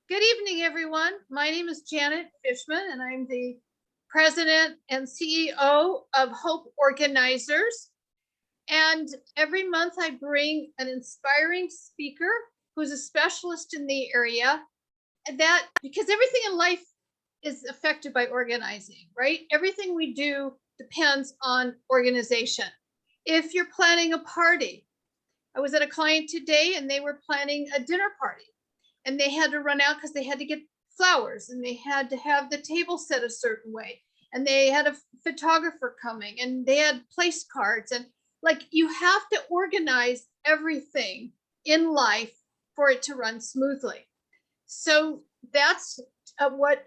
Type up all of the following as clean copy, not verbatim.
Good evening, everyone. My name is Janet Fishman, and I'm the president and CEO of Hope Organizers. And every month I bring an inspiring speaker who's a specialist in the area, and that because everything in life is affected by organizing, right? Everything we do depends on organization. If you're planning a party, I was at a client today and they were planning a dinner party and they had to run out because they had to get flowers and they had to have the table set a certain way and they had a photographer coming and they had place cards, and like you have to organize everything in life for it to run smoothly. So that's what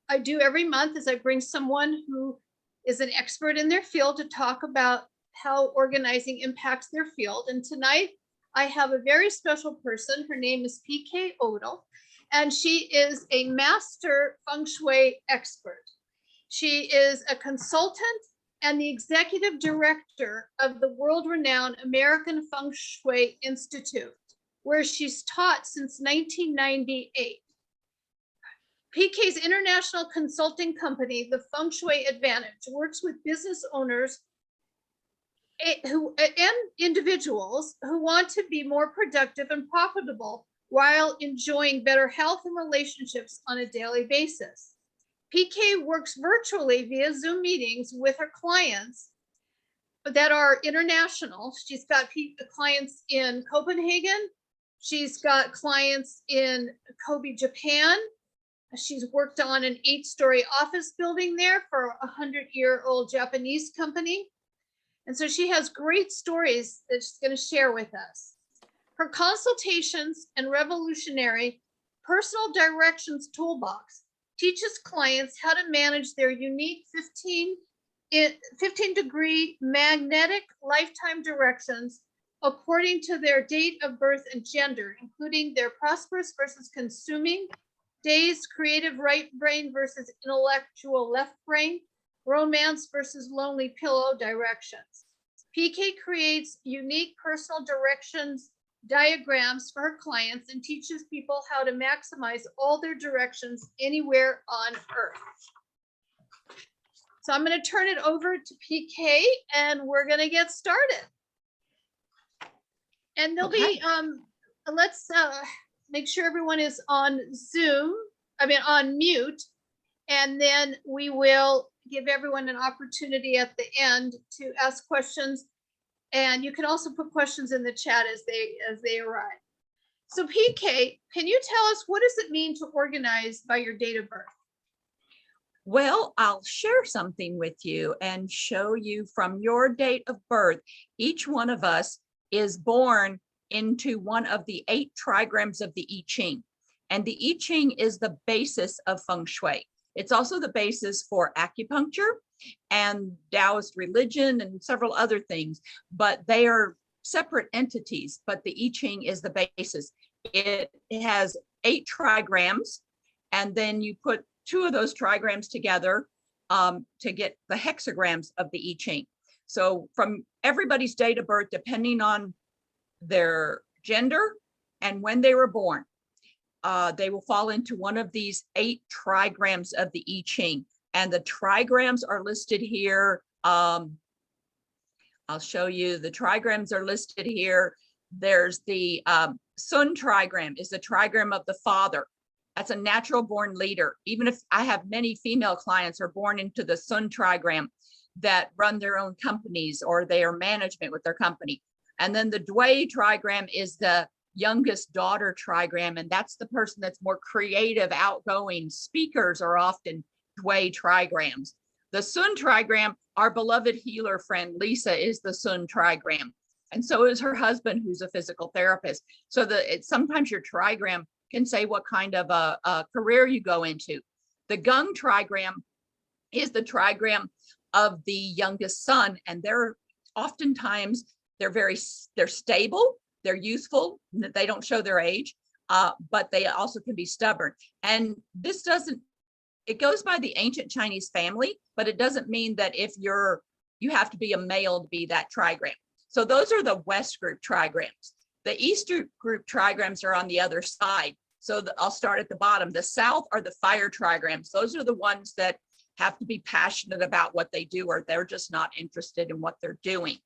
I do every month is I bring someone who is an expert in their field to talk about how organizing impacts their field. And tonight I have a very special person. Her name is PK Odle, and she is a master feng shui expert. She is a consultant and the executive director of the world-renowned American Feng Shui Institute, where she's taught since 1998. PK's international consulting company, the Feng Shui Advantage, works with business owners and individuals who want to be more productive and profitable while enjoying better health and relationships on a daily basis. PK works virtually via Zoom meetings with her clients that are international. She's got clients in Copenhagen. She's got clients in Kobe, Japan. She's worked on an 8-story office building there for a 100-year-old Japanese company. And so she has great stories that she's going to share with us. Her consultations and revolutionary Personal Directions TOOLBOX teaches clients how to manage their unique 15-degree magnetic lifetime directions according to their date of birth and gender, including their prosperous versus consuming days, creative right brain versus intellectual left brain, romance versus lonely pillow directions. PK creates unique personal directions diagrams for her clients and teaches people how to maximize all their directions anywhere on earth. So I'm going to turn it over to PK and we're going to get started. And there'll be, let's make sure everyone is on Zoom, on mute, and then we will give everyone an opportunity at the end to ask questions. And you can also put questions in the chat as they arrive. So PK, can you tell us what does it mean to organize by your date of birth? Well, I'll share something with you and show you from your date of birth. Each one of us is born into one of the 8 trigrams of the I Ching. And the I Ching is the basis of Feng Shui. It's also the basis for acupuncture and Taoist religion and several other things, but they are separate entities, but the I Ching is the basis. It has 8 trigrams, and then you put 2 of those trigrams together to get the hexagrams of the I Ching. So from everybody's date of birth, depending on their gender and when they were born, they will fall into one of these 8 trigrams of the I Ching. And the trigrams are listed here. I'll show you the trigrams are listed here. There's the Sun trigram is the trigram of the father. That's a natural born leader. Even if I have many female clients who are born into the Sun trigram that run their own companies or they are management with their company. And then the Dui trigram is the youngest daughter trigram, and that's the person that's more creative, outgoing. Speakers are often Dui trigrams. The Sun trigram, our beloved healer friend Lisa, is the Sun trigram, and so is her husband, who's a physical therapist. So sometimes your trigram can say what kind of a career you go into. The Gung trigram is the trigram of the youngest son, and they're oftentimes they're stable. They're youthful, they don't show their age, but they also can be stubborn. And this it goes by the ancient Chinese family, but it doesn't mean that if you have to be a male to be that trigram. So those are the West group trigrams. The East group trigrams are on the other side. So I'll start at the bottom. The south are the fire trigrams. Those are the ones that have to be passionate about what they do, or they're just not interested in what they're doing.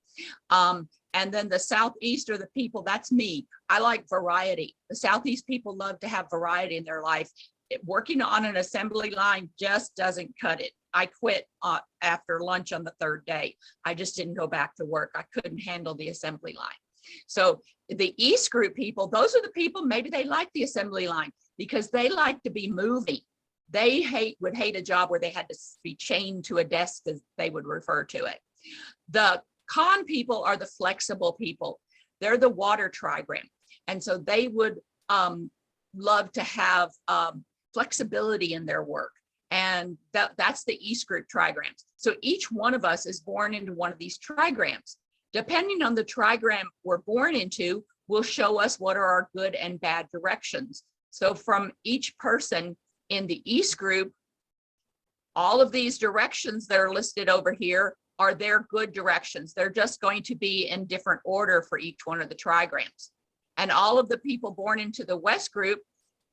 And then the southeast are the people, that's me. I like variety. The southeast people love to have variety in their life. Working on an assembly line just doesn't cut it. I quit after lunch on the third day. I just didn't go back to work. I couldn't handle the assembly line. So the East group people, those are the people, maybe they like the assembly line because they like to be moving. They would hate a job where they had to be chained to a desk, as they would refer to it. The con people are the flexible people. They're the water trigram. And so they would love to have flexibility in their work. And that's the East group trigrams. So each one of us is born into one of these trigrams. Depending on the trigram we're born into, will show us what are our good and bad directions. So from each person in the East group, all of these directions that are listed over here are their good directions. They're just going to be in different order for each one of the trigrams. And all of the people born into the West group,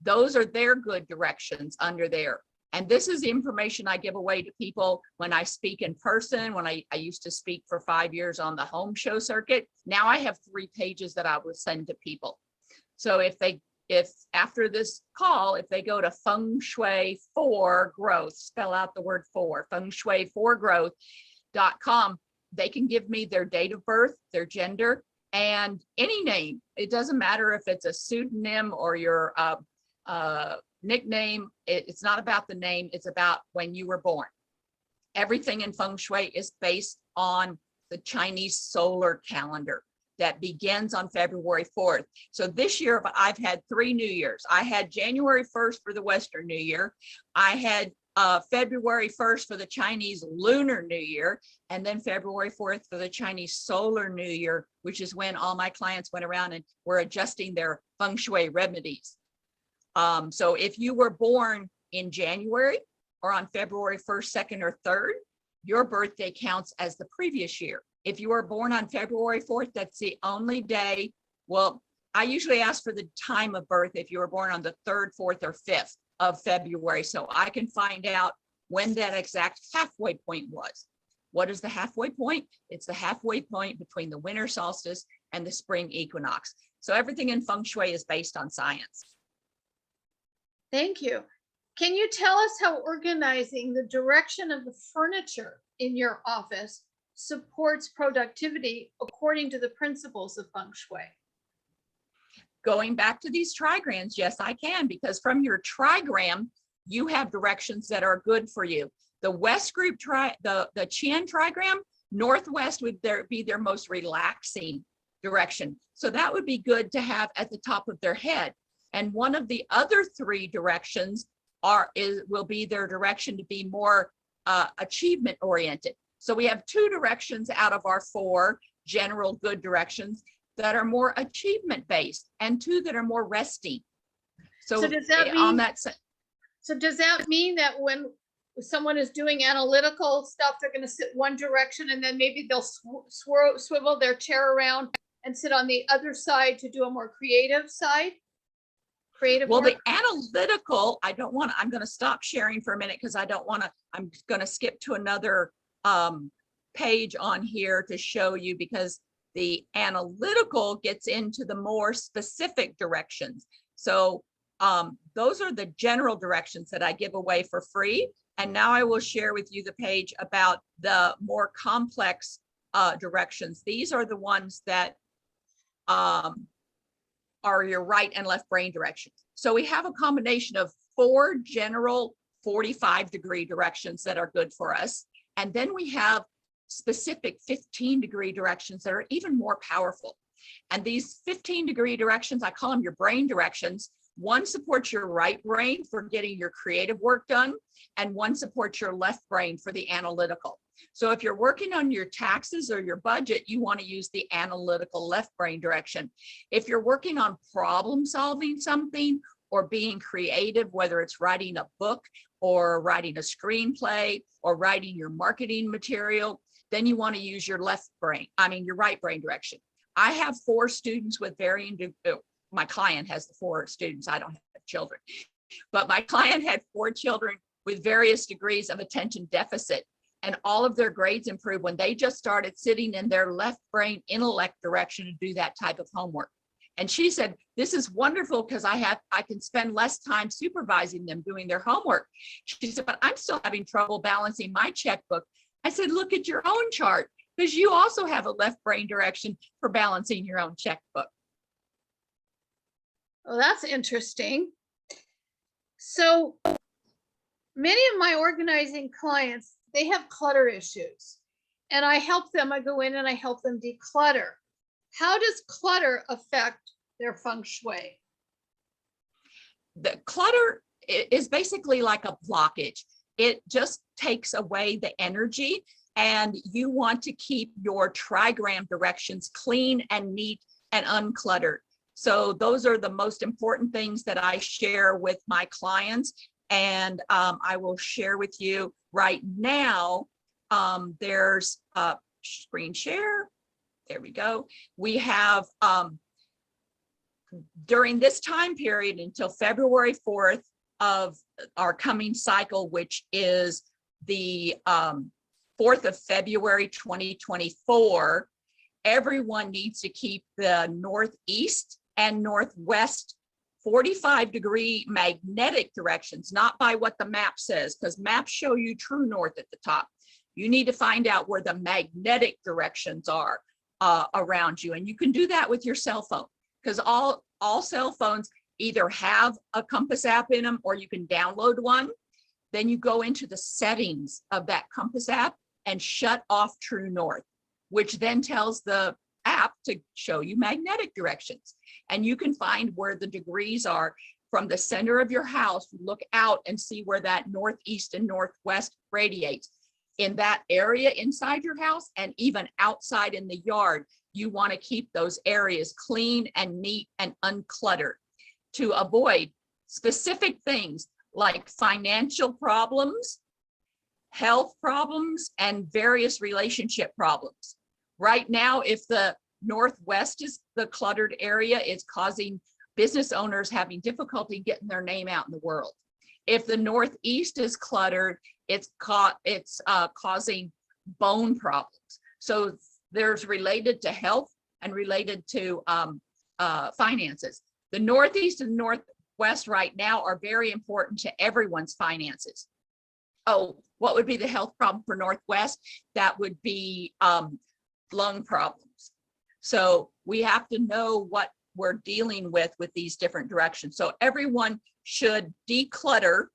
those are their good directions under there. And this is the information I give away to people when I speak in person, when I used to speak for 5 years on the home show circuit. Now I have 3 pages that I will send to people. So if after this call, if they go to Feng Shui for Growth, spell out the word for, Feng Shui for Growth.com, they can give me their date of birth, their gender, and any name. It doesn't matter if it's a pseudonym or your nickname. It's not about the name, it's about when you were born. Everything in Feng Shui is based on the Chinese solar calendar that begins on February 4th. So this year I've had 3 New Years. I had January 1st for the Western New Year. I had February 1st for the Chinese Lunar New Year, and then February 4th for the Chinese Solar New Year, which is when all my clients went around and were adjusting their Feng Shui remedies. So if you were born in January or on February 1st, 2nd, or 3rd, your birthday counts as the previous year. If you were born on February 4th, that's the only day. Well, I usually ask for the time of birth if you were born on the 3rd, 4th, or 5th of February, so I can find out when that exact halfway point was. What is the halfway point? It's the halfway point between the winter solstice and the spring equinox. So everything in Feng Shui is based on science. Thank you. Can you tell us how organizing the direction of the furniture in your office supports productivity according to the principles of Feng Shui? Going back to these trigrams, yes, I can, because from your trigram, you have directions that are good for you. The West group, the Qian trigram, Northwest would be their most relaxing direction. So that would be good to have at the top of their head. And one of the other 3 directions will be their direction to be more achievement oriented. So we have 2 directions out of our 4 general good directions that are more achievement based, and 2 that are more resting. So does that mean that when someone is doing analytical stuff, they're going to sit one direction and then maybe they'll swivel their chair around and sit on the other side to do a more creative side? Well, the analytical, I'm going to stop sharing for a minute because I'm going to skip to another page on here to show you, because the analytical gets into the more specific directions. So those are the general directions that I give away for free. And now I will share with you the page about the more complex directions. These are the ones that are your right and left brain directions. So we have a combination of 4 general 45-degree directions that are good for us. And then we have specific 15-degree directions that are even more powerful. And these 15-degree directions, I call them your brain directions. One supports your right brain for getting your creative work done, and one supports your left brain for the analytical. So if you're working on your taxes or your budget, you want to use the analytical left brain direction. If you're working on problem solving something or being creative, whether it's writing a book or writing a screenplay or writing your marketing material, then you want to use your right brain direction. I have 4 students with varying my client has the 4 students. I don't have children, but my client had 4 children with various degrees of attention deficit, and all of their grades improved when they just started sitting in their left brain intellect direction to do that type of homework. And she said, this is wonderful because I can spend less time supervising them doing their homework. She said, but I'm still having trouble balancing my checkbook. I said, look at your own chart, because you also have a left brain direction for balancing your own checkbook. Well, that's interesting. So many of my organizing clients, they have clutter issues, and I help them. I go in and I help them declutter. How does clutter affect their feng shui? The clutter is basically like a blockage. It just takes away the energy, and you want to keep your trigram directions clean and neat and uncluttered. So those are the most important things that I share with my clients. And I will share with you right now. There's a screen share. There we go. We have during this time period until February 4th of our coming cycle, which is the 4th of February 2024, everyone needs to keep the northeast and northwest 45-degree magnetic directions, not by what the map says, because maps show you true north at the top. You need to find out where the magnetic directions are around you. And you can do that with your cell phone, because all cell phones either have a compass app in them or you can download one. Then you go into the settings of that compass app and shut off true north, which then tells the app to show you magnetic directions. And you can find where the degrees are from the center of your house. Look out and see where that northeast and northwest radiates. In that area inside your house and even outside in the yard, you want to keep those areas clean and neat and uncluttered to avoid specific things like financial problems, health problems, and various relationship problems. Right now, if the northwest is the cluttered area, it's causing business owners having difficulty getting their name out in the world. If the northeast is cluttered, it's causing bone problems. So there's related to health and related to finances. The northeast and northwest right now are very important to everyone's finances. Oh, what would be the health problem for northwest? That would be lung problems. So we have to know what we're dealing with these different directions. So everyone should declutter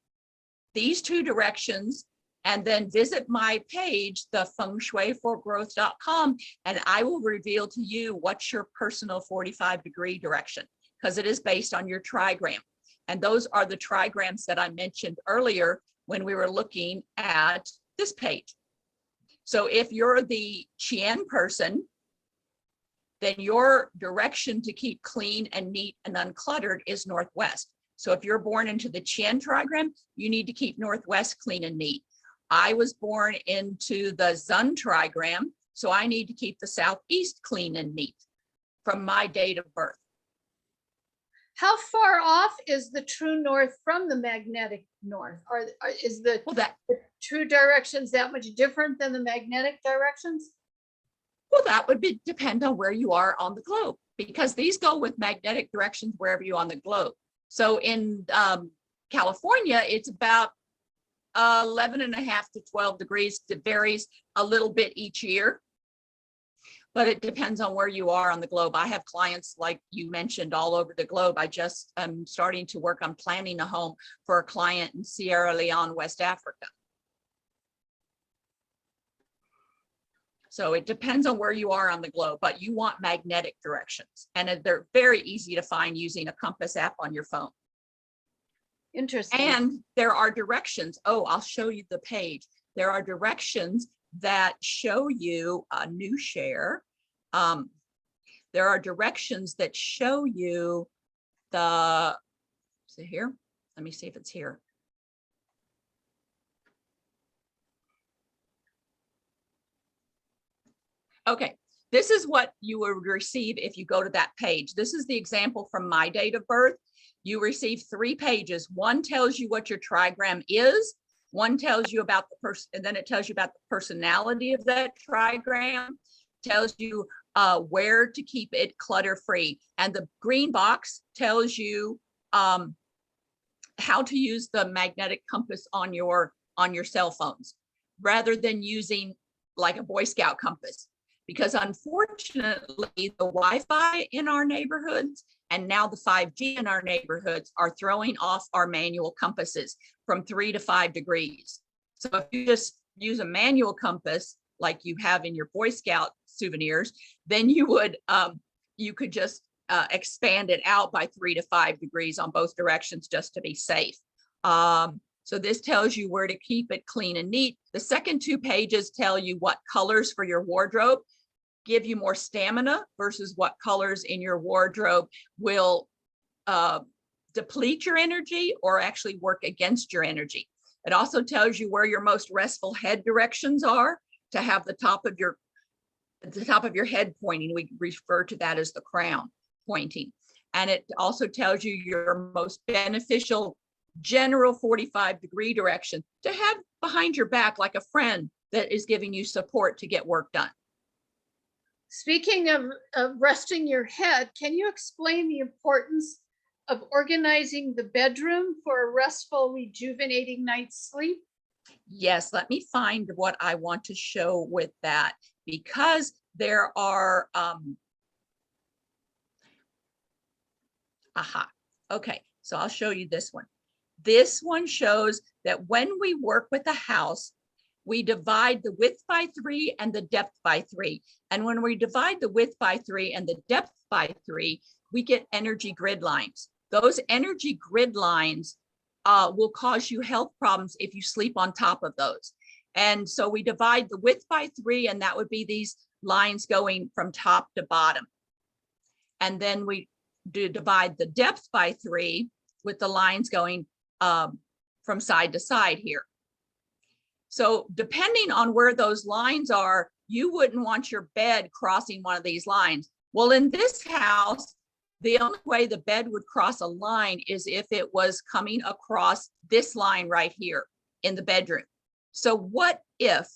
these 2 directions and then visit my page, the fengshuiforgrowth.com, and I will reveal to you what's your personal 45-degree direction, because it is based on your trigram. And those are the trigrams that I mentioned earlier when we were looking at this page. So if you're the Qian person, then your direction to keep clean and neat and uncluttered is northwest. So if you're born into the Qian trigram, you need to keep northwest clean and neat. I was born into the Zun trigram, so I need to keep the southeast clean and neat from my date of birth. How far off is the true north from the magnetic north? Is the true directions that much different than the magnetic directions? Well, that would depend on where you are on the globe, because these go with magnetic directions wherever you're on the globe. So in California, it's about 11.5 to 12 degrees. It varies a little bit each year, but it depends on where you are on the globe. I have clients, like you mentioned, all over the globe. I just am starting to work on planning a home for a client in Sierra Leone, West Africa. So it depends on where you are on the globe, but you want magnetic directions, and they're very easy to find using a compass app on your phone. Interesting. And there are directions. Oh, I'll show you the page. There are directions that show you a new share. There are directions that show you the, is it here? Let me see if it's here. Okay, this is what you would receive if you go to that page. This is the example from my date of birth. You receive 3 pages. One tells you what your trigram is. One tells you about the person, and then it tells you about the personality of that trigram, tells you where to keep it clutter free. And the green box tells you how to use the magnetic compass on your cell phones, rather than using like a Boy Scout compass. Because unfortunately, the Wi-Fi in our neighborhoods and now the 5G in our neighborhoods are throwing off our manual compasses from 3 to 5 degrees. So if you just use a manual compass like you have in your Boy Scout souvenirs, then you would you could just expand it out by 3 to 5 degrees on both directions just to be safe. So this tells you where to keep it clean and neat. The second 2 pages tell you what colors for your wardrobe give you more stamina versus what colors in your wardrobe will deplete your energy or actually work against your energy. It also tells you where your most restful head directions are to have the top of your head pointing. We refer to that as the crown pointing. And it also tells you your most beneficial general 45-degree direction to have behind your back, like a friend that is giving you support to get work done. Speaking of resting your head, can you explain the importance of organizing the bedroom for a restful, rejuvenating night's sleep? Yes, let me find what I want to show with that, because there are, okay, so I'll show you this one. This one shows that when we work with a house, we divide the width by 3 and the depth by 3. And when we divide the width by 3 and the depth by 3, we get energy grid lines. Those energy grid lines will cause you health problems if you sleep on top of those. And so we divide the width by 3, and that would be these lines going from top to bottom. And then we divide the depth by 3 with the lines going from side to side here. So depending on where those lines are, you wouldn't want your bed crossing one of these lines. Well, in this house, the only way the bed would cross a line is if it was coming across this line right here in the bedroom. So what if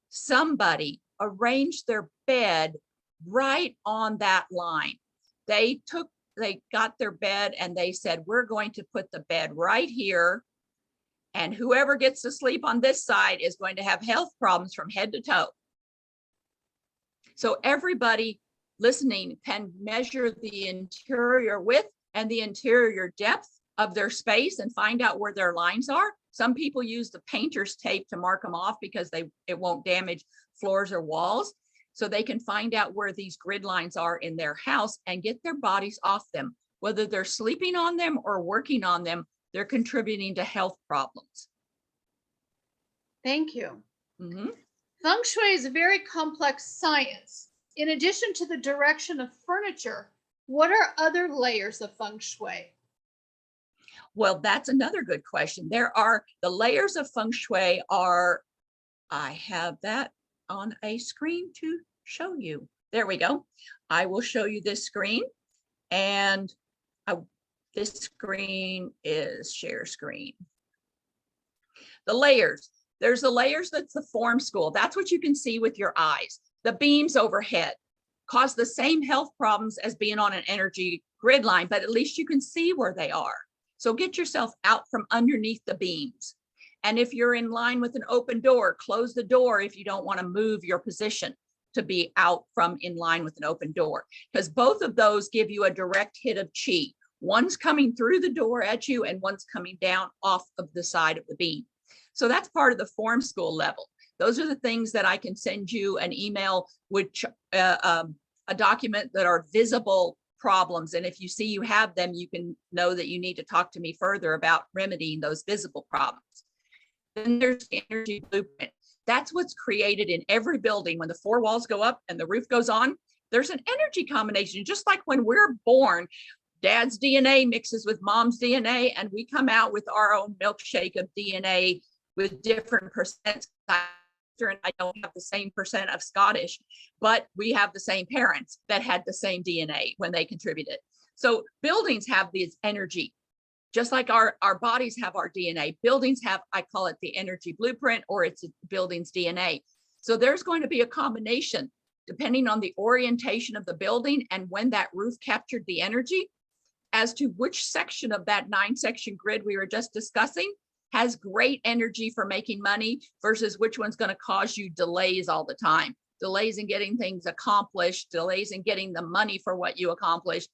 somebody arranged their bed right on that line? They got their bed and they said, we're going to put the bed right here, and whoever gets to sleep on this side is going to have health problems from head to toe. So everybody listening can measure the interior width and the interior depth of their space and find out where their lines are. Some people use the painter's tape to mark them off because it won't damage floors or walls. So they can find out where these grid lines are in their house and get their bodies off them. Whether they're sleeping on them or working on them, they're contributing to health problems. Thank you. Mm-hmm. Feng Shui is a very complex science. In addition to the direction of furniture, what are other layers of Feng Shui? Well, that's another good question. There are the layers of Feng Shui are, I have that on a screen to show you. There we go. I will show you this screen, and this screen is share screen. The layers. There's the layers, that's the form school. That's what you can see with your eyes. The beams overhead cause the same health problems as being on an energy grid line, but at least you can see where they are. So get yourself out from underneath the beams. And if you're in line with an open door, close the door if you don't want to move your position to be out from in line with an open door, because both of those give you a direct hit of chi. One's coming through the door at you and one's coming down off of the side of the beam. So that's part of the form school level. Those are the things that I can send you an email, which a document that are visible problems. And if you see you have them, you can know that you need to talk to me further about remedying those visible problems. Then there's the energy blueprint. That's what's created in every building. When the 4 walls go up and the roof goes on, there's an energy combination. Just like when we're born, dad's DNA mixes with mom's DNA, and we come out with our own milkshake of DNA with different percents sister and I don't have the same percent of Scottish, but we have the same parents that had the same DNA when they contributed. So buildings have this energy, just like our bodies have our DNA. Buildings have, I call it the energy blueprint, or it's a building's DNA. So there's going to be a combination depending on the orientation of the building and when that roof captured the energy, as to which section of that 9-section grid we were just discussing has great energy for making money versus which one's going to cause you delays all the time. Delays in getting things accomplished, delays in getting the money for what you accomplished.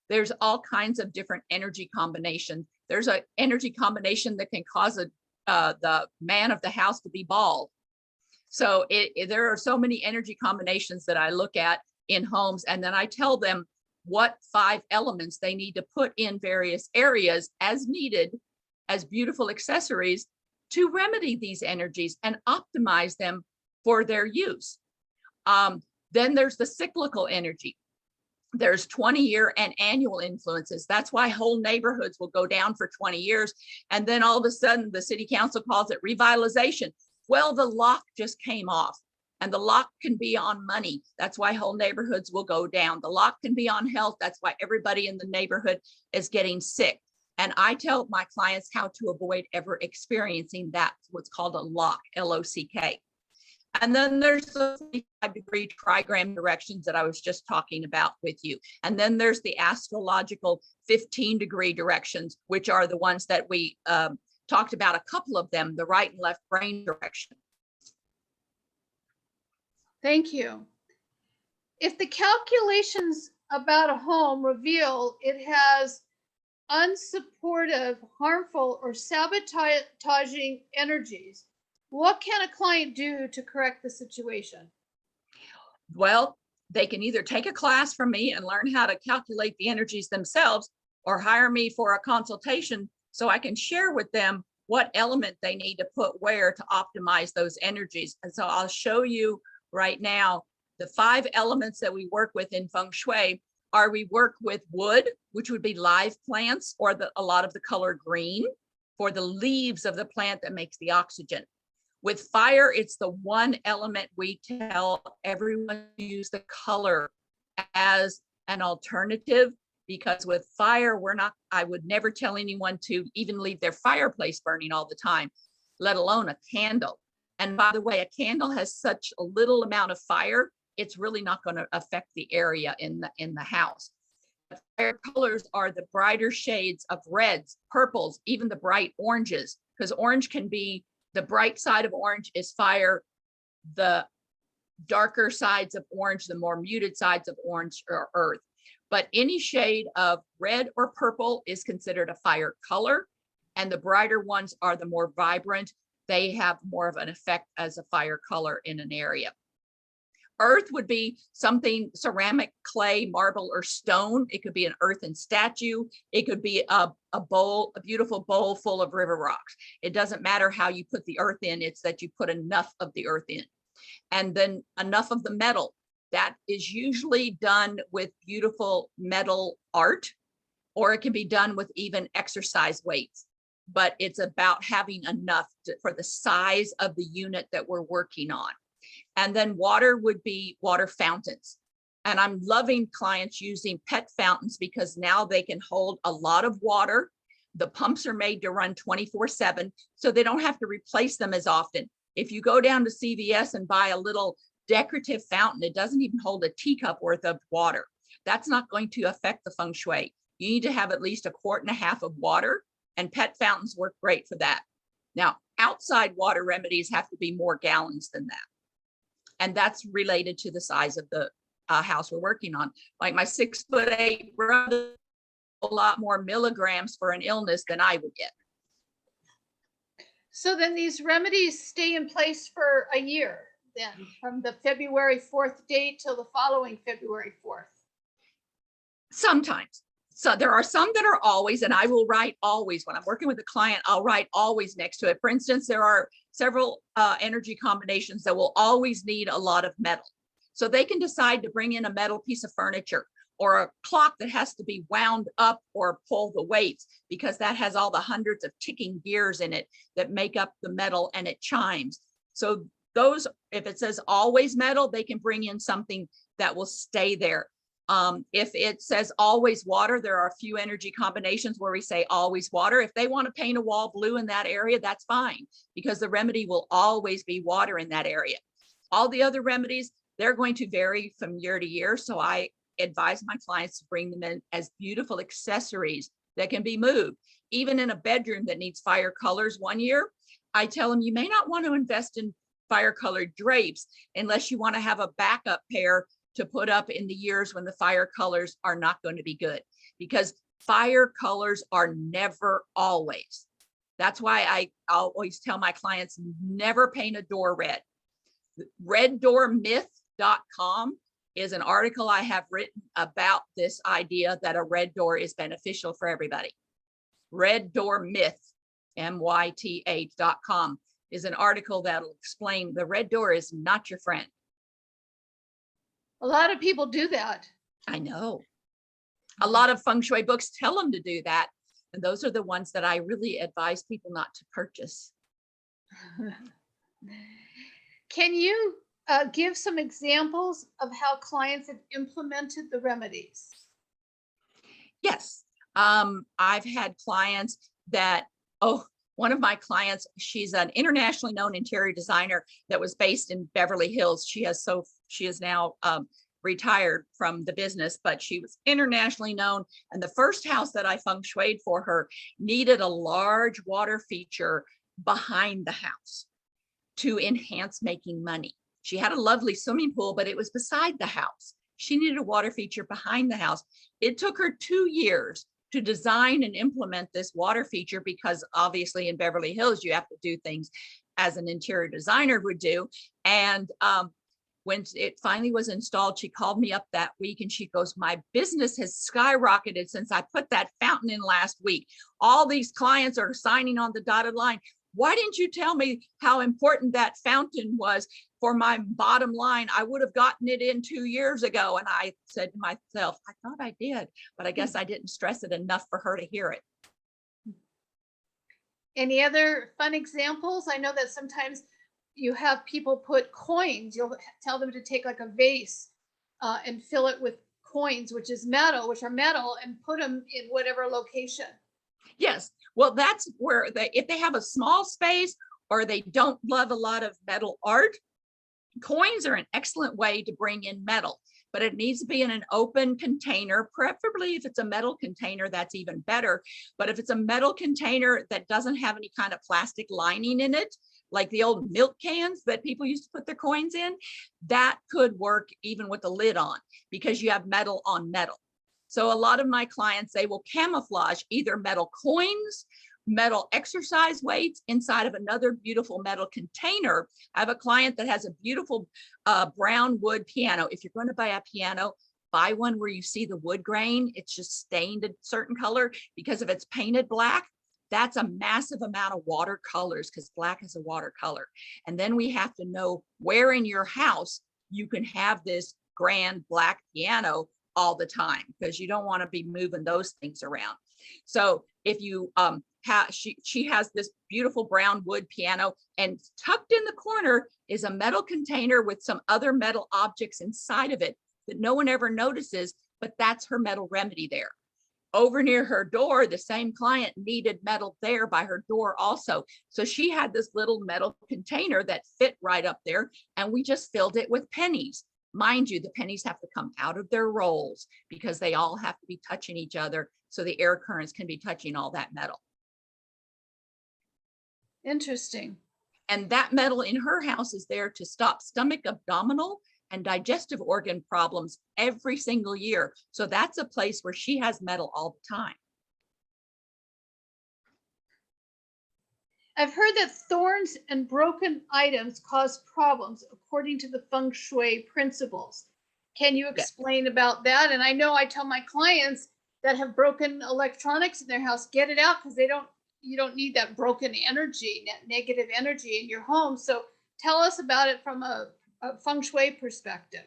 There's all kinds of different energy combinations. There's an energy combination that can cause the man of the house to be bald. So there are so many energy combinations that I look at in homes, and then I tell them what 5 elements they need to put in various areas as needed as beautiful accessories to remedy these energies and optimize them for their use. Then there's the cyclical energy. There's 20-year and annual influences. That's why whole neighborhoods will go down for 20 years. And then all of a sudden the city council calls it revitalization. Well, the lock just came off, and the lock can be on money. That's why whole neighborhoods will go down. The lock can be on health. That's why everybody in the neighborhood is getting sick. And I tell my clients how to avoid ever experiencing that, what's called a lock, L-O-C-K. And then there's the 45-degree trigram directions that I was just talking about with you. And then there's the astrological 15-degree directions, which are the ones that we talked about, a couple of them, the right and left brain direction. Thank you. If the calculations about a home reveal it has unsupportive, harmful, or sabotaging energies, what can a client do to correct the situation? Well, they can either take a class from me and learn how to calculate the energies themselves, or hire me for a consultation so I can share with them what element they need to put where to optimize those energies. And so I'll show you right now the 5 elements that we work with in Feng Shui. We work with wood, which would be live plants, or a lot of the color green for the leaves of the plant that makes the oxygen. With fire, it's the one element we tell everyone to use the color as an alternative, because with fire, I would never tell anyone to even leave their fireplace burning all the time, let alone a candle. And by the way, a candle has such a little amount of fire, it's really not going to affect the area in the house. The fire colors are the brighter shades of reds, purples, even the bright oranges, because orange can be, the bright side of orange is fire. The darker sides of orange, the more muted sides of orange, are earth. But any shade of red or purple is considered a fire color, and the brighter ones are the more vibrant. They have more of an effect as a fire color in an area. Earth would be something ceramic, clay, marble, or stone. It could be an earthen statue. It could be a bowl, a beautiful bowl full of river rocks. It doesn't matter how you put the earth in, it's that you put enough of the earth in. And then enough of the metal. That is usually done with beautiful metal art, or it can be done with even exercise weights. But it's about having enough for the size of the unit that we're working on. And then water would be water fountains. And I'm loving clients using pet fountains because now they can hold a lot of water. The pumps are made to run 24/7, so they don't have to replace them as often. If you go down to CVS and buy a little decorative fountain, it doesn't even hold a teacup worth of water. That's not going to affect the Feng Shui. You need to have at least 1.5 quarts of water, and pet fountains work great for that. Now, outside water remedies have to be more gallons than that. And that's related to the size of the house we're working on. Like my 6'8" brother, a lot more milligrams for an illness than I would get. So then these remedies stay in place for a year, then, from the February 4th date till the following February 4th. Sometimes. So there are some that are always, and I will write always. When I'm working with a client, I'll write always next to it. For instance, there are several energy combinations that will always need a lot of metal. So they can decide to bring in a metal piece of furniture or a clock that has to be wound up or pull the weights, because that has all the hundreds of ticking gears in it that make up the metal and it chimes. So those, if it says always metal, they can bring in something that will stay there. If it says always water, there are a few energy combinations where we say always water. If they want to paint a wall blue in that area, that's fine, because the remedy will always be water in that area. All the other remedies, they're going to vary from year to year. So I advise my clients to bring them in as beautiful accessories that can be moved. Even in a bedroom that needs fire colors one year, I tell them you may not want to invest in fire colored drapes unless you want to have a backup pair to put up in the years when the fire colors are not going to be good, because fire colors are never always. That's why I always tell my clients, never paint a door red. Reddoormyth.com is an article I have written about this idea that a red door is beneficial for everybody. Reddoormyth, myth.com, is an article that'll explain the red door is not your friend. A lot of people do that. I know. A lot of feng shui books tell them to do that. And those are the ones that I really advise people not to purchase. Can you give some examples of how clients have implemented the remedies? Yes. I've had clients that, one of my clients, she's an internationally known interior designer that was based in Beverly Hills. She is now retired from the business, but she was internationally known. And the first house that I feng shuied for her needed a large water feature behind the house to enhance making money. She had a lovely swimming pool, but it was beside the house. She needed a water feature behind the house. It took her 2 years to design and implement this water feature, because obviously in Beverly Hills, you have to do things as an interior designer would do. And when it finally was installed, she called me up that week and she goes, my business has skyrocketed since I put that fountain in last week. All these clients are signing on the dotted line. Why didn't you tell me how important that fountain was for my bottom line? I would have gotten it in 2 years ago. And I said to myself, I thought I did, but I guess I didn't stress it enough for her to hear it. Any other fun examples? I know that sometimes you have people put coins. You'll tell them to take like a vase and fill it with coins, which are metal, and put them in whatever location. Yes. Well, that's where if they have a small space or they don't love a lot of metal art, coins are an excellent way to bring in metal, but it needs to be in an open container. Preferably if it's a metal container, that's even better. But if it's a metal container that doesn't have any kind of plastic lining in it, like the old milk cans that people used to put their coins in, that could work even with the lid on, because you have metal on metal. So a lot of my clients, they will camouflage either metal coins, metal exercise weights inside of another beautiful metal container. I have a client that has a beautiful brown wood piano. If you're going to buy a piano, buy one where you see the wood grain. It's just stained a certain color, because if it's painted black, that's a massive amount of watercolors, because black is a watercolor. And then we have to know where in your house you can have this grand black piano all the time, because you don't want to be moving those things around. So if you she has this beautiful brown wood piano, and tucked in the corner is a metal container with some other metal objects inside of it that no one ever notices, but that's her metal remedy there. Over near her door, the same client needed metal there by her door also. So she had this little metal container that fit right up there, and we just filled it with pennies. Mind you, the pennies have to come out of their rolls, because they all have to be touching each other, so the air currents can be touching all that metal. Interesting. And that metal in her house is there to stop stomach, abdominal, and digestive organ problems every single year. So that's a place where she has metal all the time. I've heard that thorns and broken items cause problems according to the Feng Shui principles. Can you explain about that? And I know I tell my clients that have broken electronics in their house, get it out, because you don't need that broken energy, negative energy in your home. So tell us about it from a Feng Shui perspective.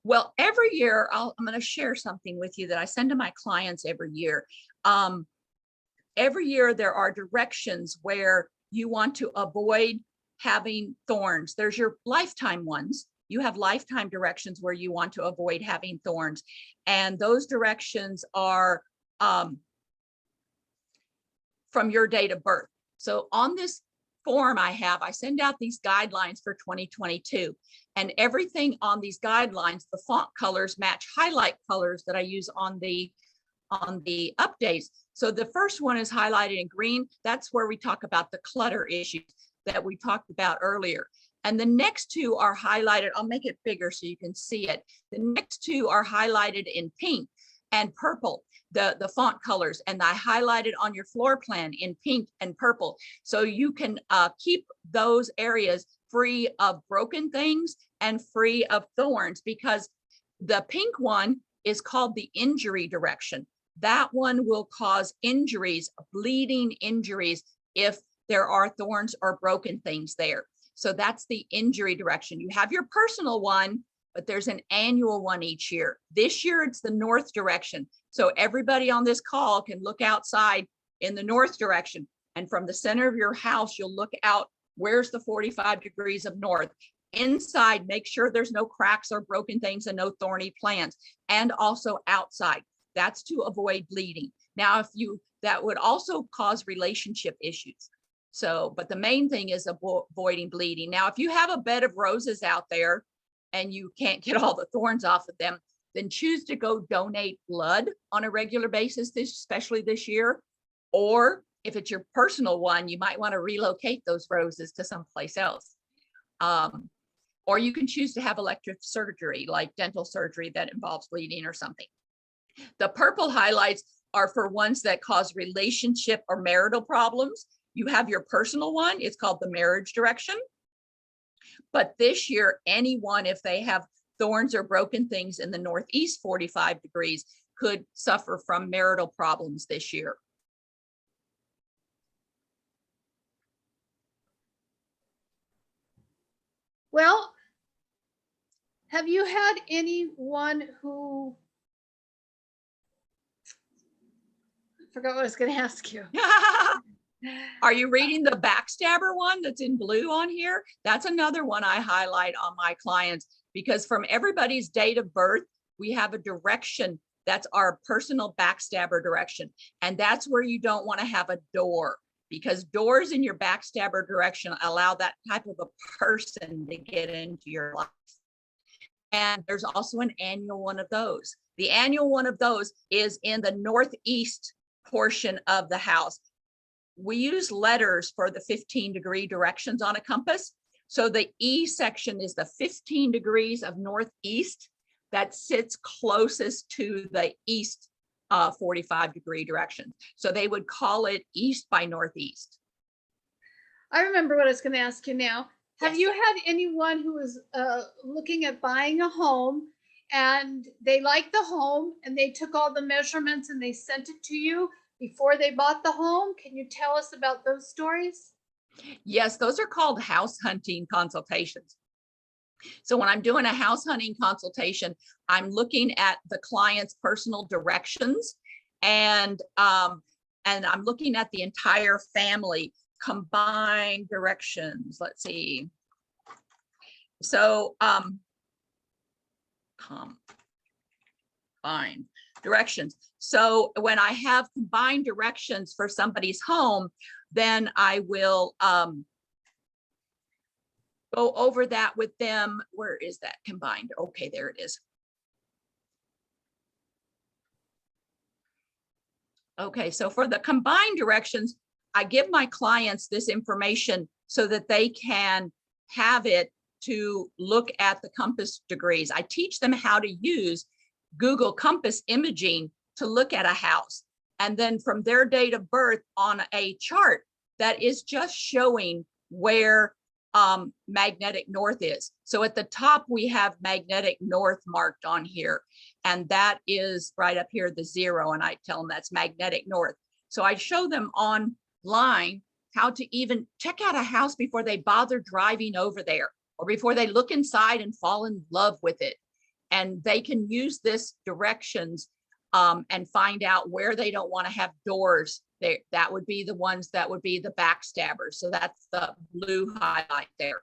Well, every year, I'm going to share something with you that I send to my clients every year. Every year, there are directions where you want to avoid having thorns. There's your lifetime ones. You have lifetime directions where you want to avoid having thorns. And those directions are from your date of birth. So on this form I send out these guidelines for 2022, and everything on these guidelines, the font colors match highlight colors that I use on the updates. So the first one is highlighted in green. That's where we talk about the clutter issues that we talked about earlier. And the next two are highlighted. I'll make it bigger so you can see it. The next two are highlighted in pink and purple, the font colors, and I highlighted on your floor plan in pink and purple. So you can keep those areas free of broken things and free of thorns, because the pink one is called the injury direction. That one will cause injuries, bleeding injuries, if there are thorns or broken things there. So that's the injury direction. You have your personal one, but there's an annual one each year. This year, it's the north direction. So everybody on this call can look outside in the north direction. And from the center of your house, you'll look out, where's the 45 degrees of north? Inside, make sure there's no cracks or broken things and no thorny plants. And also outside, that's to avoid bleeding. Now, that would also cause relationship issues. So, but the main thing is avoiding bleeding. Now, if you have a bed of roses out there and you can't get all the thorns off of them, then choose to go donate blood on a regular basis, especially this year. Or if it's your personal one, you might want to relocate those roses to someplace else. Or you can choose to have elective surgery, like dental surgery that involves bleeding or something. The purple highlights are for ones that cause relationship or marital problems. You have your personal one, it's called the marriage direction. But this year, anyone, if they have thorns or broken things in the northeast 45 degrees, could suffer from marital problems this year. Well, have you had anyone who, I forgot what I was going to ask you. Are you reading the backstabber one that's in blue on here? That's another one I highlight on my clients, because from everybody's date of birth, we have a direction that's our personal backstabber direction. And that's where you don't want to have a door, because doors in your backstabber direction allow that type of a person to get into your life. And there's also an annual one of those. The annual one of those is in the northeast portion of the house. We use letters for the 15-degree directions on a compass. So the E section is the 15 degrees of northeast that sits closest to the east 45-degree direction. So they would call it east by northeast. I remember what I was going to ask you now. Have Yes. you had anyone who was looking at buying a home, and they liked the home and they took all the measurements and they sent it to you before they bought the home? Can you tell us about those stories? Yes, those are called house hunting consultations. So when I'm doing a house hunting consultation, I'm looking at the client's personal directions, and I'm looking at the entire family combined directions. Let's see. So combined directions. So when I have combined directions for somebody's home, then I will go over that with them. Where is that combined? Okay, there it is. Okay, so for the combined directions, I give my clients this information so that they can have it to look at the compass degrees. I teach them how to use Google Compass imaging to look at a house. And then from their date of birth on a chart that is just showing where magnetic north is. So at the top, we have magnetic north marked on here. And that is right up here, the 0. And I tell them that's magnetic north. So I show them online how to even check out a house before they bother driving over there, or before they look inside and fall in love with it. And they can use this directions and find out where they don't want to have doors. That would be the ones that would be the backstabbers. So that's the blue highlight there.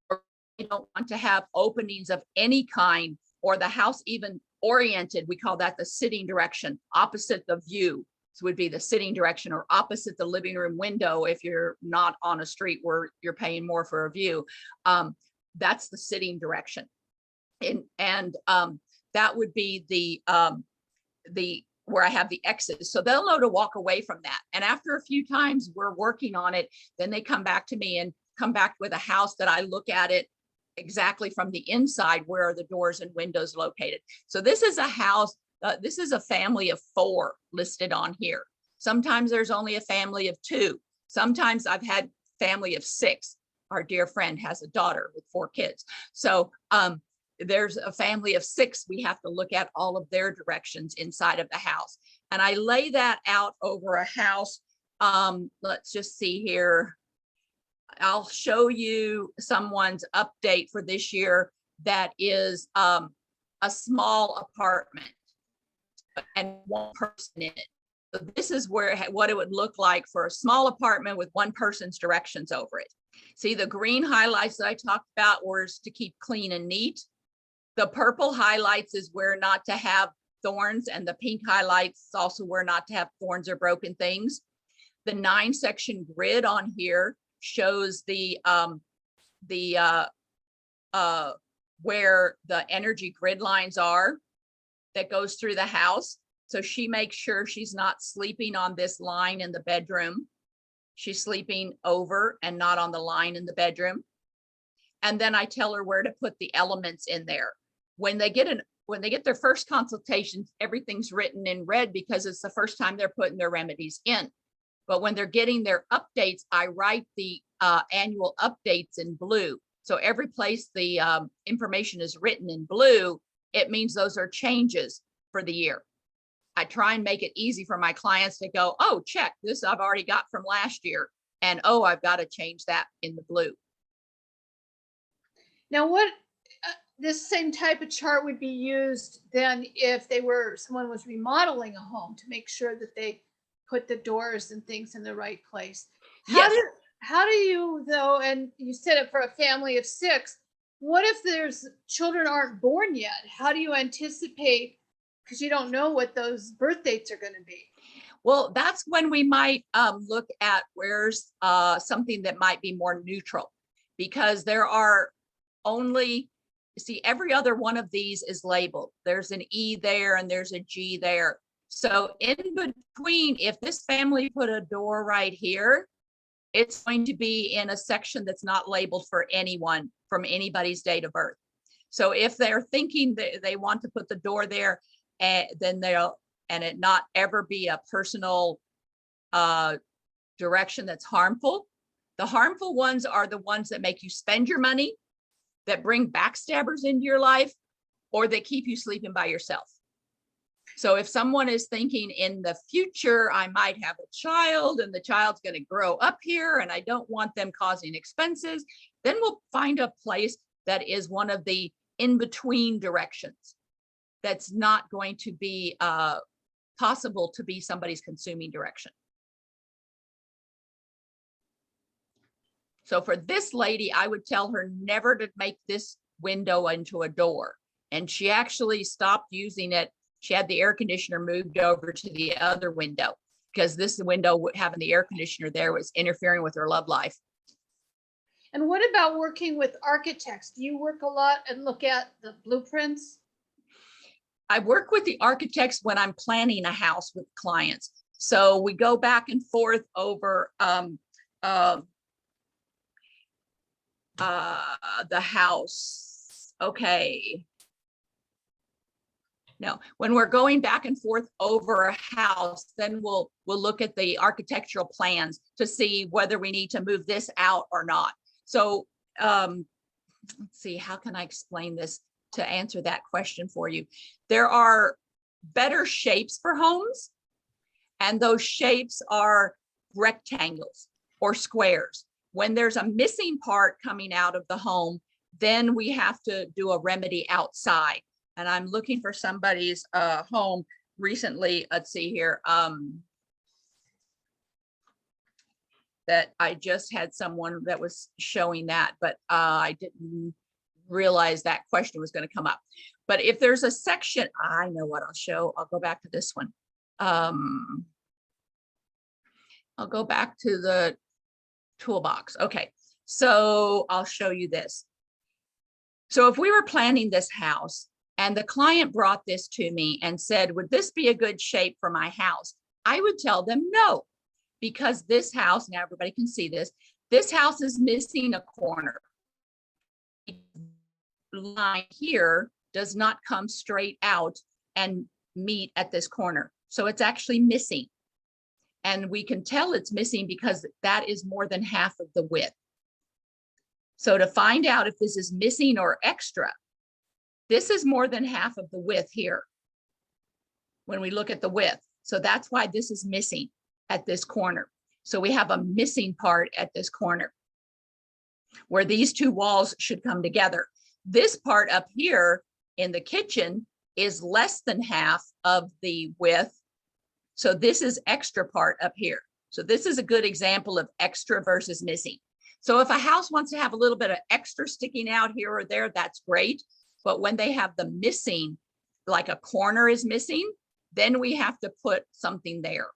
Or they don't want to have openings of any kind, or the house even oriented. We call that the sitting direction, opposite the view. So would be the sitting direction, or opposite the living room window if you're not on a street where you're paying more for a view. That's the sitting direction. And that would be the where I have the X's. So they'll know to walk away from that. And after a few times we're working on it, then they come back to me and come back with a house that I look at it exactly from the inside, where are the doors and windows located. So this is a house, this is a family of 4 listed on here. Sometimes there's only a family of 2. Sometimes I've had family of 6. Our dear friend has a daughter with 4 kids. So there's a family of 6. We have to look at all of their directions inside of the house. And I lay that out over a house. Let's just see here. I'll show you someone's update for this year that is a small apartment and 1 person in it. So this is what it would look like for a small apartment with 1 person's directions over it. See, the green highlights that I talked about was to keep clean and neat. The purple highlights is where not to have thorns, and the pink highlights is also where not to have thorns or broken things. The 9-section grid on here shows the where the energy grid lines are that goes through the house. So she makes sure she's not sleeping on this line in the bedroom. She's sleeping over and not on the line in the bedroom. And then I tell her where to put the elements in there. When they get their first consultations, everything's written in red because it's the first time they're putting their remedies in. But when they're getting their updates, I write the annual updates in blue. So every place the information is written in blue, it means those are changes for the year. I try and make it easy for my clients to go, oh, check, this I've already got from last year. And oh, I've got to change that in the blue. Now, this same type of chart would be used then if someone was remodeling a home to make sure that they put the doors and things in the right place. Yes. How do you though, and you said it for a family of 6, what if there's children aren't born yet? How do you anticipate, because you don't know what those birth dates are going to be? Well, that's when we might look at where's something that might be more neutral, because there are only, see, every other one of these is labeled. There's an E there and there's a G there. So in between, if this family put a door right here, it's going to be in a section that's not labeled for anyone from anybody's date of birth. So if they're thinking that they want to put the door there, then and it not ever be a personal direction that's harmful. The harmful ones are the ones that make you spend your money, that bring backstabbers into your life, or that keep you sleeping by yourself. So if someone is thinking in the future, I might have a child and the child's going to grow up here and I don't want them causing expenses, then we'll find a place that is one of the in-between directions that's not going to be possible to be somebody's consuming direction. So for this lady, I would tell her never to make this window into a door. And she actually stopped using it. She had the air conditioner moved over to the other window because this window, having the air conditioner there, was interfering with her love life. And what about working with architects? Do you work a lot and look at the blueprints? I work with the architects when I'm planning a house with clients. So we go back and forth over the house. Okay. No, when we're going back and forth over a house, then we'll look at the architectural plans to see whether we need to move this out or not. So let's see, how can I explain this to answer that question for you? There are better shapes for homes, and those shapes are rectangles or squares. When there's a missing part coming out of the home, then we have to do a remedy outside. And I'm looking for somebody's home recently, let's see here, that I just had someone that was showing that, but I didn't realize that question was going to come up. But if there's a section, I know what I'll show. I'll go back to this one. I'll go back to the toolbox. Okay, so I'll show you this. So if we were planning this house and the client brought this to me and said, would this be a good shape for my house? I would tell them no, because this house, now everybody can see this house is missing a corner. Line here does not come straight out and meet at this corner. So it's actually missing. And we can tell it's missing because that is more than half of the width. So to find out if this is missing or extra, this is more than half of the width here when we look at the width. So that's why this is missing at this corner. So we have a missing part at this corner where these two walls should come together. This part up here in the kitchen is less than half of the width. So this is extra part up here. So this is a good example of extra versus missing. So if a house wants to have a little bit of extra sticking out here or there, that's great. But when they have the missing, like a corner is missing, then we have to put something there.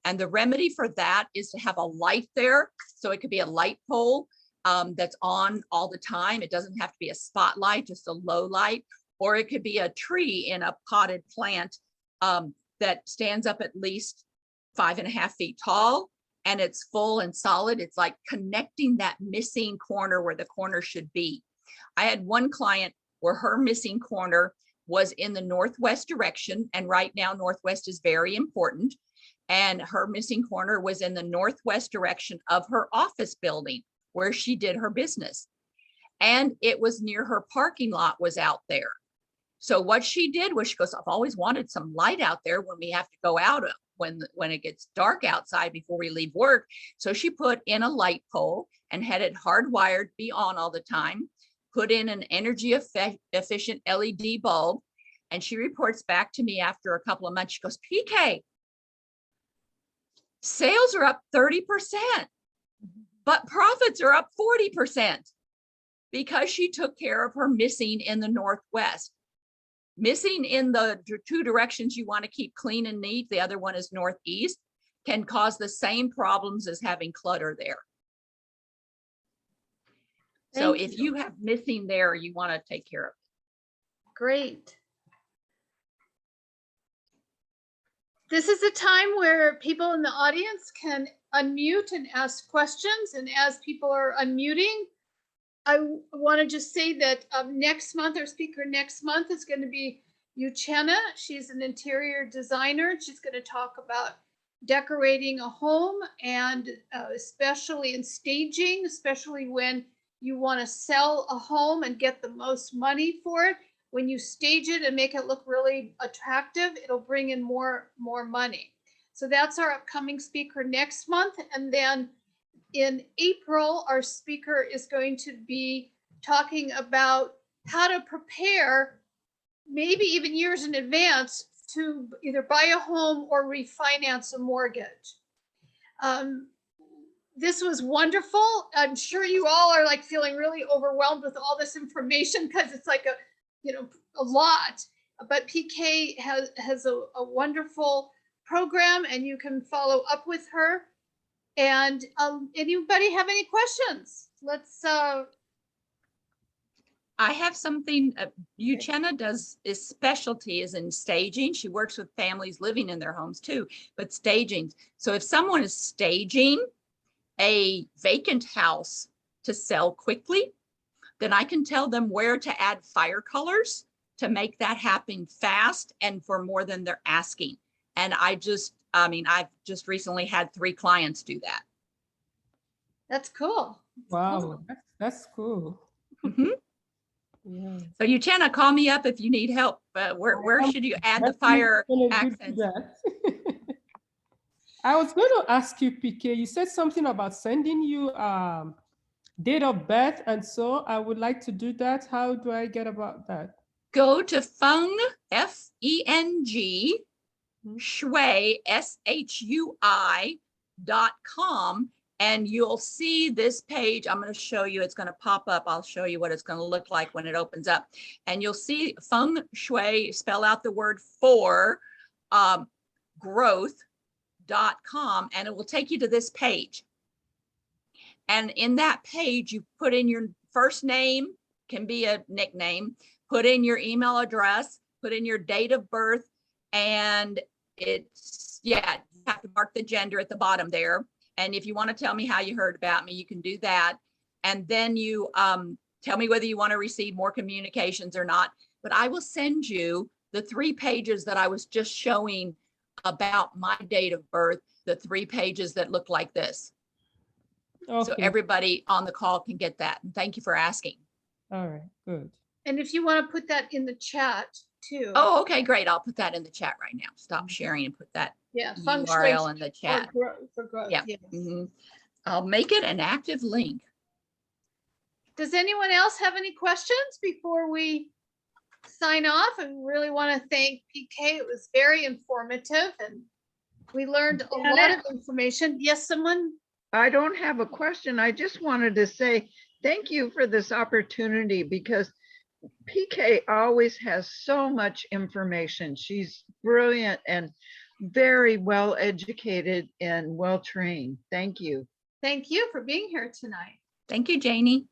And the remedy for that is to have a light there. So it could be a light pole that's on all the time. It doesn't have to be a spotlight, just a low light, or it could be a tree in a potted plant that stands up at least 5.5 feet tall, and it's full and solid. It's like connecting that missing corner where the corner should be. I had one client where her missing corner was in the northwest direction, and right now northwest is very important. And her missing corner was in the northwest direction of her office building where she did her business. And it was near her parking lot was out there. So what she did was she goes, I've always wanted some light out there when we have to go out when it gets dark outside before we leave work. So she put in a light pole and had it hardwired to be on all the time, put in an energy efficient LED bulb. And she reports back to me after a couple of months. She goes, PK, sales are up 30%, but profits are up 40% because she took care of her missing in the northwest. Missing in the two directions you want to keep clean and neat, the other one is northeast, can cause the same problems as having clutter there. So if you have missing there, you want to take care of it. Great. This is a time where people in the audience can unmute and ask questions. And as people are unmuting, I want to just say that next month, our speaker next month is going to be Uchenna. She's an interior designer. She's going to talk about decorating a home and especially in staging, especially when you want to sell a home and get the most money for it. When you stage it and make it look really attractive, it'll bring in more money. So that's our upcoming speaker next month. And then in April, our speaker is going to be talking about how to prepare, maybe even years in advance, to either buy a home or refinance a mortgage. This was wonderful. I'm sure you all are like feeling really overwhelmed with all this information because it's like a lot. But PK has a wonderful program, and you can follow up with her. And anybody have any questions? Let's. I have something. Uchenna does his specialty is in staging. She works with families living in their homes too, but staging. So if someone is staging a vacant house to sell quickly, then I can tell them where to add fire colors to make that happen fast and for more than they're asking. And I've just recently had 3 clients do that. That's cool. Wow, Cool. that's cool. Mm-hmm. Yeah. So Uchenna, call me up if you need help. Where should you add the fire accents? I was going to ask you, PK, you said something about sending you date of birth, and so I would like to do that. How do I get about that? Go to Feng, F-E-N-G, Shui, SHUI.com. And you'll see this page. I'm going to show you, it's going to pop up. I'll show you what it's going to look like when it opens up. And you'll see Feng Shui, spell out the word for, growth.com, and it will take you to this page. And in that page, you put in your first name, can be a nickname, put in your email address, put in your date of birth, and it's, yeah, you have to mark the gender at the bottom there. And if you want to tell me how you heard about me, you can do that. And then you tell me whether you want to receive more communications or not. But I will send you the 3 pages that I was just showing about my date of birth, the 3 pages that look like this. Okay. So everybody on the call can get that. And thank you for asking. All right, good. And if you want to put that in the chat too. Oh, okay, great. I'll put that in the chat right now. Stop sharing and put that Yeah, Feng Shui URL in the chat. for growth. Yeah. Yes. Mhm. I'll make it an active link. Does anyone else have any questions before we sign off? And really want to thank PK. It was very informative and we learned a lot of information. Yes, someone? I don't have a question. I just wanted to say thank you for this opportunity because PK always has so much information. She's brilliant and very well educated and well trained. Thank you. Thank you for being here tonight. Thank you, Janie.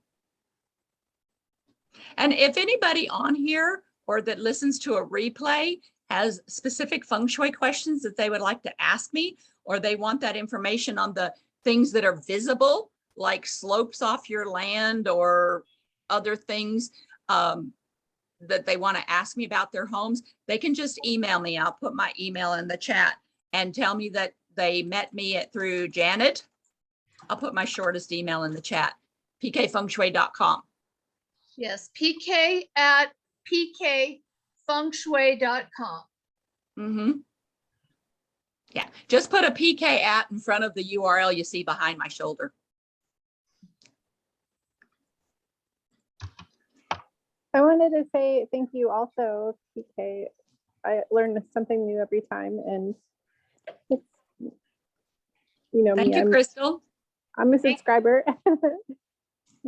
And if anybody on here or that listens to a replay has specific Feng Shui questions that they would like to ask me, or they want that information on the things that are visible, like slopes off your land or other things that they want to ask me about their homes, they can just email me. I'll put my email in the chat and tell me that they met me through Janet. I'll put my shortest email in the chat, pkfengshui.com. Yes, PK at pkfengshui.com. Mm-hmm. Yeah, just put a PK at in front of the URL you see behind my shoulder. I wanted to say thank you also, PK. I learn something new every time, and it's, you know, Thank me, you, Crystal. I'm a Thank- subscriber, and I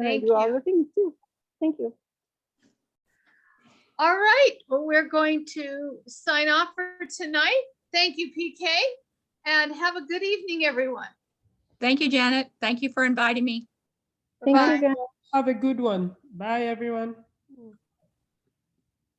Thank do all you. the things too. Thank you. All right, well, we're going to sign off for tonight. Thank you, PK, and have a good evening, everyone. Thank you, Janet. Thank you for inviting me. Thank Bye. you, Jen. Have a good one. Bye, everyone.